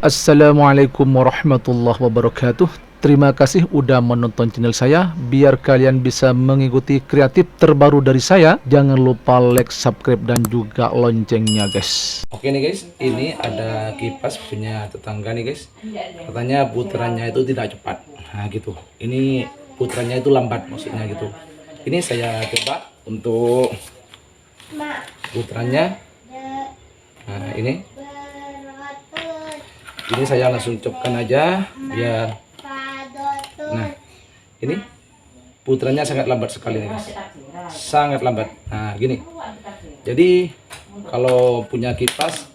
Assalamualaikum warahmatullahi wabarakatuh. Terima kasih udah menonton channel saya. Biar kalian bisa mengikuti kreatif terbaru dari saya, jangan lupa like, subscribe, dan juga loncengnya guys. Oke nih guys, ini ada kipas punya tetangga nih guys. Katanya putarannya itu tidak cepat. Nah gitu. Ini putarannya itu lambat maksudnya gitu. Ini saya coba untuk putarannya. Nah ini saya langsung copkan aja biar. Nah ini putarannya sangat lambat sekali nih guys, sangat lambat. Nah gini, jadi kalau punya kipas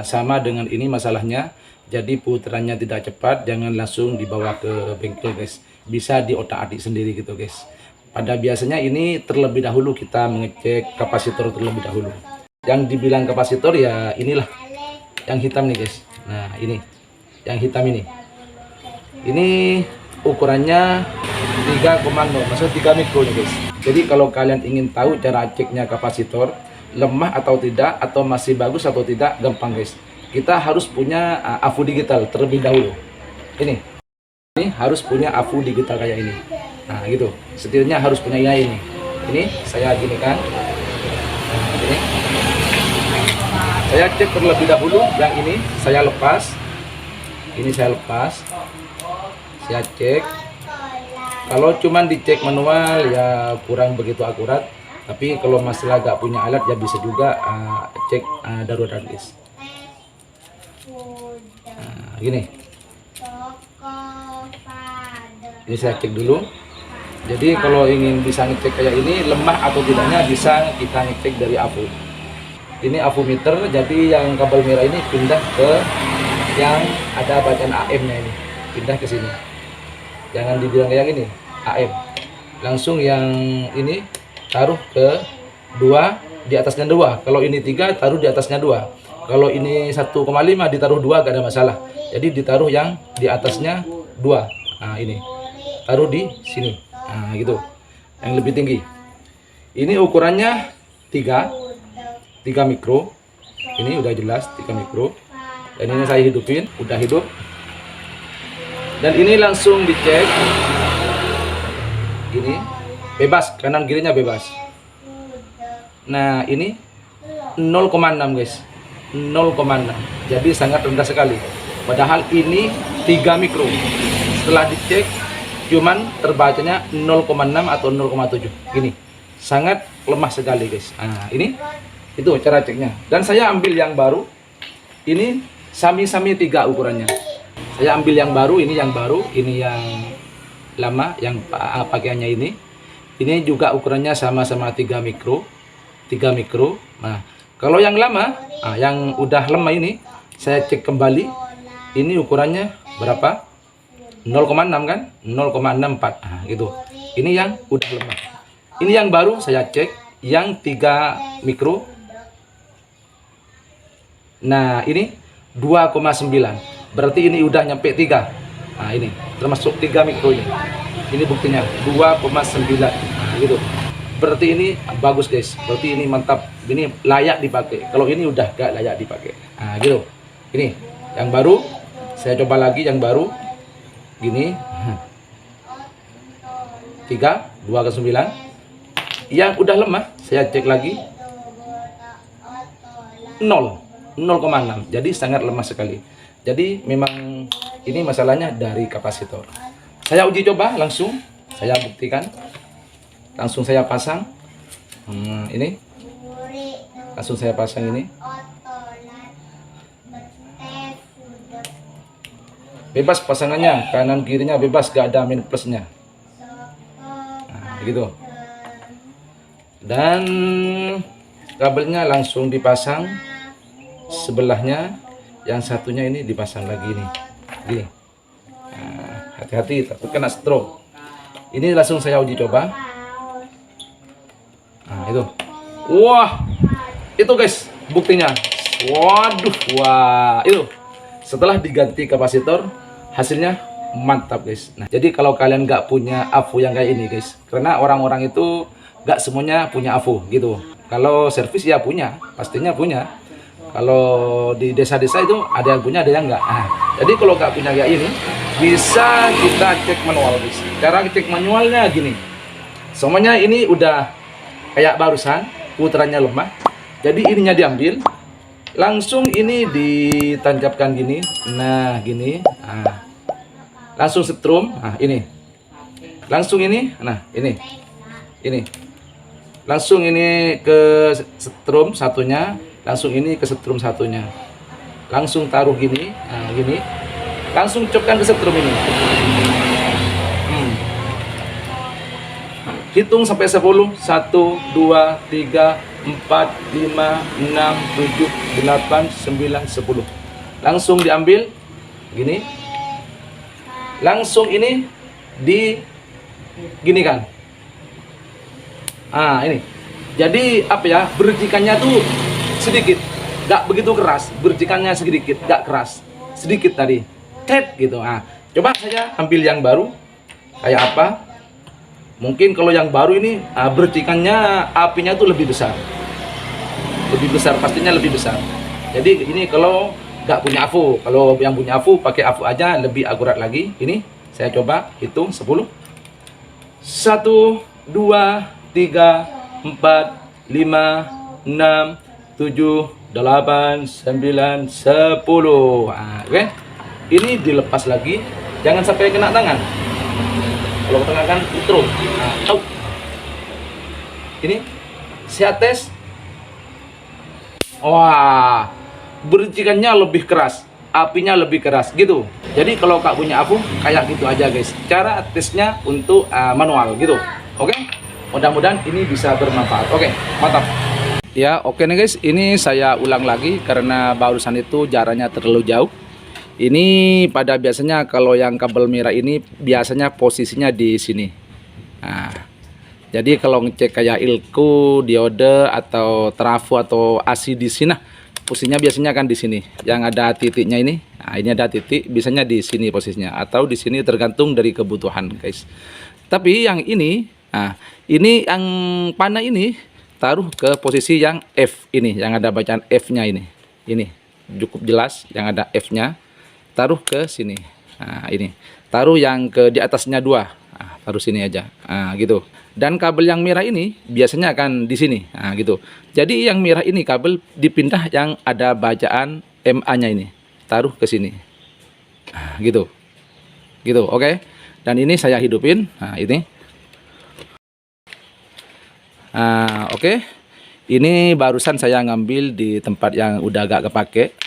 sama dengan ini masalahnya. Jadi putarannya tidak cepat, jangan langsung dibawa ke bengkel guys, bisa diotak-atik sendiri gitu guys. Pada biasanya ini terlebih dahulu kita mengecek kapasitor terlebih dahulu. Yang dibilang kapasitor ya inilah yang hitam nih guys. Nah ini yang hitam ini ukurannya 3,0, maksudnya 3 mikro nih guys. Jadi kalau kalian ingin tahu cara ceknya kapasitor lemah atau tidak, atau masih bagus atau tidak, gampang guys. Kita harus punya AVO digital terlebih dahulu. Ini harus punya AVO digital kayak ini. Nah gitu, setirnya harus punya ini. Ini saya gini kan. Nah, ini saya cek terlebih dahulu. Yang ini saya lepas. Ini saya lepas. Saya cek. Kalau cuman dicek manual ya kurang begitu akurat. Tapi kalau masih agak punya alat ya bisa juga cek darurat guys. Nah, gini. Ini saya cek dulu. Jadi kalau ingin bisa ngecek kayak ini lemah atau tidaknya bisa kita ngecek dari AVO. Ini AVO meter, jadi yang kabel merah ini pindah ke yang ada bacaan AM-nya ini. Pindah ke sini. Jangan dibilang kayak gini, AM. Langsung yang ini taruh ke 2, di atasnya 2. Kalau ini 3, taruh di atasnya 2. Kalau ini 1,5 ditaruh 2, gak ada masalah. Jadi ditaruh yang di atasnya 2. Nah ini taruh di sini. Nah gitu, yang lebih tinggi. Ini ukurannya 3 mikro. Ini udah jelas 3 mikro. Dan ini saya hidupin, udah hidup. Dan ini langsung dicek. Ini bebas, kanan kirinya bebas. Nah ini 0,6 guys, 0,6. Jadi sangat rendah sekali. Padahal ini 3 mikro. Setelah dicek cuman terbacanya 0,6 atau 0,7. Gini, sangat lemah sekali guys. Nah ini itu cara ceknya. Dan saya ambil yang baru. Ini sami-sami 3 ukurannya. Saya ambil yang baru, ini yang baru, ini yang lama, yang pakaiannya ini. Ini juga ukurannya sama-sama 3 mikro. 3 mikro. Nah, kalau yang lama, yang udah lemah ini, saya cek kembali. Ini ukurannya berapa? 0,6 kan? 0,64. Nah, gitu. Ini yang udah lemah. Ini yang baru saya cek, yang 3 mikro. Nah, ini 2,9. Berarti ini udah nyampe 3. Nah, ini termasuk 3 mikro ini. Ini buktinya 2,9. Nah, gitu. Berarti ini bagus guys. Berarti ini mantap. Ini layak dipakai. Kalau ini udah gak layak dipakai. Nah, gitu. Ini yang baru. Saya coba lagi yang baru. Gini. 3, 2,9. Yang udah lemah, saya cek lagi. 0,6. Jadi sangat lemah sekali. Jadi memang ini masalahnya dari kapasitor. Saya uji coba langsung, saya buktikan. Langsung saya pasang. Ini. Langsung saya pasang ini. Bebas pasangannya, kanan kirinya bebas, gak ada minus plusnya. Nah, gitu. Dan kabelnya langsung dipasang. Sebelahnya, yang satunya ini dipasang lagi nih. Gini. Nah, hati-hati takut kena stroke. Ini langsung saya uji coba. Nah, itu. Wah, itu guys buktinya. Waduh, wah, itu. Setelah diganti kapasitor, hasilnya mantap guys. Nah, jadi kalau kalian nggak punya AVO yang kayak ini guys, karena orang-orang itu nggak semuanya punya AVO gitu. Kalau servis ya punya, pastinya punya. Kalau di desa-desa itu ada yang punya, ada yang enggak. Nah, jadi kalau nggak punya kayak ini, bisa kita cek manual guys. Cara cek manualnya gini. Semuanya ini udah kayak barusan, putarannya lemah. Jadi ininya diambil, langsung ini ditancapkan gini. Nah, gini. Nah, langsung setrum. Nah, ini. Langsung ini. Nah, ini. Ini. Langsung ini ke setrum satunya, langsung ini ke setrum satunya. Langsung taruh gini. Nah, gini. Langsung copkan ke setrum ini. Hitung sampai 10. 1 2 3 4 5 6 7 8 9 10. Langsung diambil gini. Langsung ini di gini kan. Ah, ini. Jadi apa ya? Berjikannya tuh sedikit, nggak begitu keras. Berjikannya sedikit, nggak keras. Sedikit tadi. Tet gitu. Ah, coba saja ambil yang baru. Kayak apa? Mungkin kalau yang baru ini bercikannya apinya tuh lebih besar. Lebih besar, pastinya lebih besar. Jadi ini kalau nggak punya AVO, kalau yang punya AVO pakai AVO aja lebih akurat lagi. Ini saya coba hitung 10. 1 2 3 4 5 6 7 8 9 10. Nah, oke. Ini dilepas lagi, jangan sampai kena tangan. Kalau kena kan utro. Nah, ini saya tes. Wah, bercikannya lebih keras, apinya lebih keras gitu. Jadi kalau Kak punya AVO kayak gitu aja guys. Cara tesnya untuk manual gitu. Oke? Mudah-mudahan ini bisa bermanfaat. Oke, mantap. Ya, oke nih guys. Ini saya ulang lagi karena barusan itu jaraknya terlalu jauh. Ini pada biasanya kalau yang kabel merah ini biasanya posisinya di sini. Nah, jadi kalau ngecek kayak ilku, diode atau trafo atau AC di sini, nah, posisinya biasanya kan di sini. Yang ada titiknya ini. Nah, ini ada titik, biasanya di sini posisinya atau di sini tergantung dari kebutuhan, guys. Tapi yang ini, nah, ini yang panah ini taruh ke posisi yang F ini, yang ada bacaan F-nya ini. Ini cukup jelas yang ada F-nya. Taruh ke sini. Nah, ini. Taruh yang ke di atasnya 2. Nah, taruh sini aja. Nah, gitu. Dan kabel yang merah ini biasanya akan di sini. Nah, gitu. Jadi yang merah ini kabel dipindah yang ada bacaan MA-nya ini. Taruh ke sini. Nah, gitu. Gitu, oke. Dan ini saya hidupin. Nah, ini. Nah, oke. Ini barusan saya ngambil di tempat yang udah agak kepake,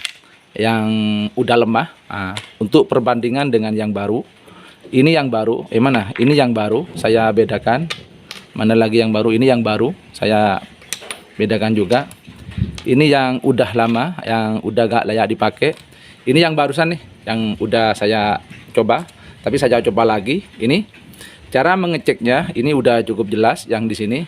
yang udah lemah. Nah, untuk perbandingan dengan yang baru, ini yang baru, mana? Ini yang baru, saya bedakan. Mana lagi yang baru? Ini yang baru, saya bedakan juga. Ini yang udah lama, yang udah gak layak dipakai. Ini yang barusan nih, yang udah saya coba, tapi saya coba lagi. Ini cara mengeceknya, ini udah cukup jelas yang di sini.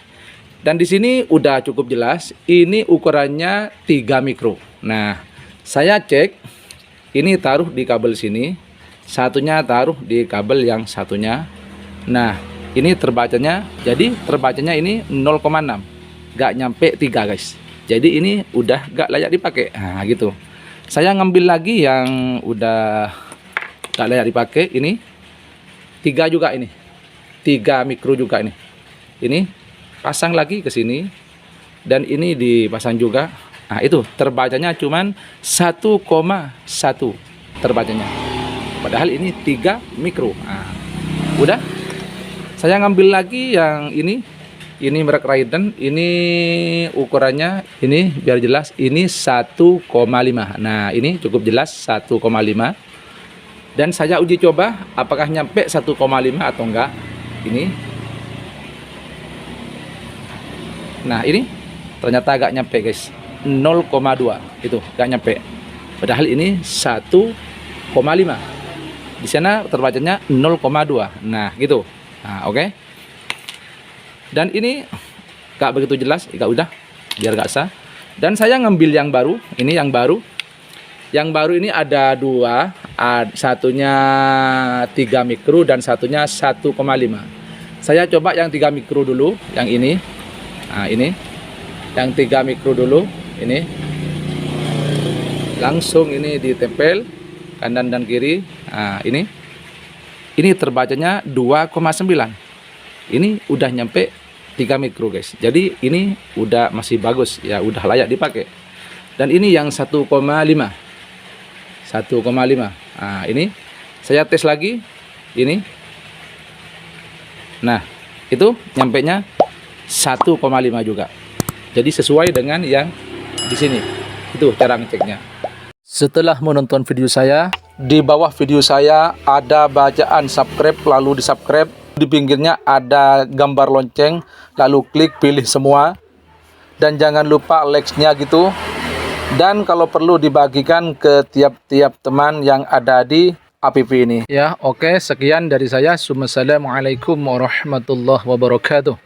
Dan di sini udah cukup jelas, ini ukurannya 3 mikro. Nah, saya cek, ini taruh di kabel sini, satunya taruh di kabel yang satunya. Nah, ini terbacanya, jadi terbacanya ini 0,6, gak nyampe 3 guys. Jadi ini udah gak layak dipakai. Nah, gitu. Saya ngambil lagi yang udah gak layak dipakai, ini 3 juga ini, 3 mikro juga ini. Ini pasang lagi ke sini, dan ini dipasang juga. Nah, itu terbacanya cuman 1,1 terbacanya. Padahal ini 3 mikro. Nah, udah. Saya ngambil lagi yang ini merek Raiden. Ini ukurannya, ini biar jelas, ini 1,5. Nah, ini cukup jelas 1,5. Dan saya uji coba apakah nyampe 1,5 atau enggak. Ini. Nah, ini ternyata agak nyampe guys. 0,2 itu gak nyampe, padahal ini 1,5. Di sana terbacanya 0,2. Nah, gitu. Nah, oke. Dan ini gak begitu jelas, gak udah, biar gak sah. Dan saya ngambil yang baru, ini yang baru. Yang baru ini ada 2, satunya 3 mikro dan satunya 1,5. Saya coba yang 3 mikro dulu, yang ini. Nah, ini yang 3 mikro dulu. Ini langsung ini ditempel kanan dan kiri. Nah, ini terbacanya 2,9. Ini udah nyampe 3 mikro guys. Jadi ini udah masih bagus ya, udah layak dipakai. Dan ini yang 1,5. 1,5. Nah, ini saya tes lagi ini. Nah, itu nyampenya 1,5 juga. Jadi sesuai dengan yang di sini. Itu cara ngeceknya. Setelah menonton video saya, di bawah video saya ada bacaan subscribe, lalu di subscribe. Di pinggirnya ada gambar lonceng, lalu klik pilih semua. Dan jangan lupa like-nya gitu. Dan kalau perlu dibagikan ke tiap-tiap teman yang ada di app ini. Ya, oke, sekian dari saya. Assalamualaikum warahmatullahi wabarakatuh.